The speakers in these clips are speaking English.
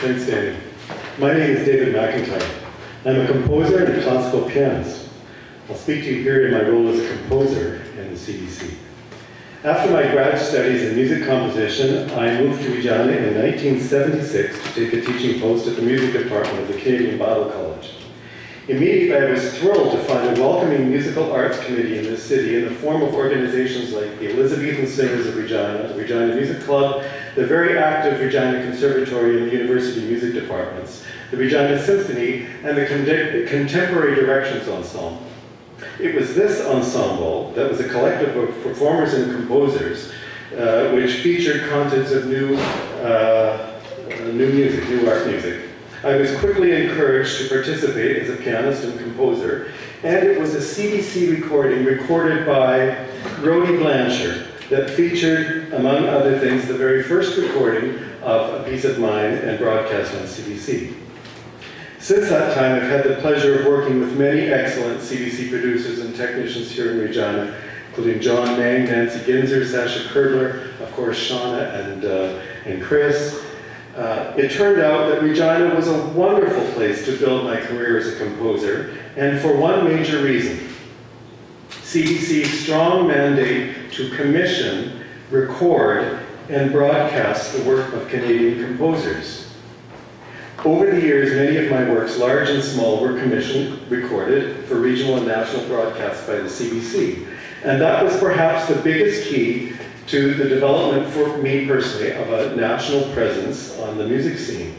Thanks, Danny. My name is David McIntyre. I'm a composer and a classical pianist. I'll speak to you here in my role as a composer in the CBC. After my grad studies in music composition, I moved to Regina in 1976 to take a teaching post at the music department of the Canadian Bible College. Immediately, I was thrilled to find a welcoming musical arts committee in this city in the form of organizations like the Elizabethan Singers of Regina, the Regina Music Club, the very active Regina Conservatory and the University Music Departments, the Regina Symphony, and the Contemporary Directions Ensemble. It was this ensemble that was a collective of performers and composers which featured contents of new art music. I was quickly encouraged to participate as a pianist and composer, and it was a CBC recording recorded by Brodie Blanchard that featured, among other things, the very first recording of A Piece of Mine and broadcast on CBC. Since that time, I've had the pleasure of working with many excellent CBC producers and technicians here in Regina, including John Mang, Nancy Ginzer, Sasha Kurdler, of course Shauna and Chris. It turned out that Regina was a wonderful place to build my career as a composer, and for one major reason: CBC's strong mandate to commission, record, and broadcast the work of Canadian composers. Over the years, many of my works, large and small, were commissioned, recorded for regional and national broadcasts by the CBC. And that was perhaps the biggest key to the development for me personally of a national presence on the music scene.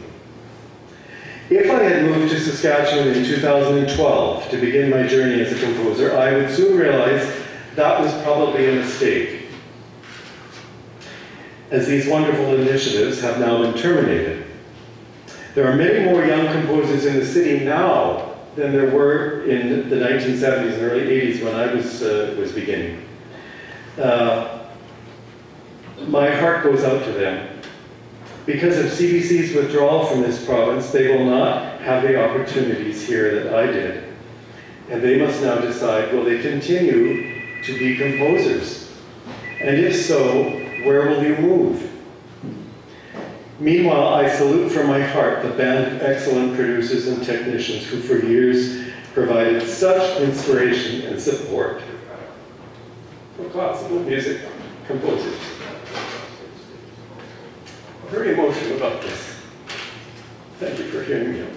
If I had moved to Saskatchewan in 2012 to begin my journey as a composer, I would soon realize that was probably a mistake, as these wonderful initiatives have now been terminated. There are many more young composers in the city now than there were in the 1970s and early 80s when I was beginning. My heart goes out to them. Because of CBC's withdrawal from this province, they will not have the opportunities here that I did. And they must now decide, will they continue to be composers? And if so, where will you move? Meanwhile, I salute from my heart the band of excellent producers and technicians who for years provided such inspiration and support for classical music composers. I'm very emotional about this. Thank you for hearing me out.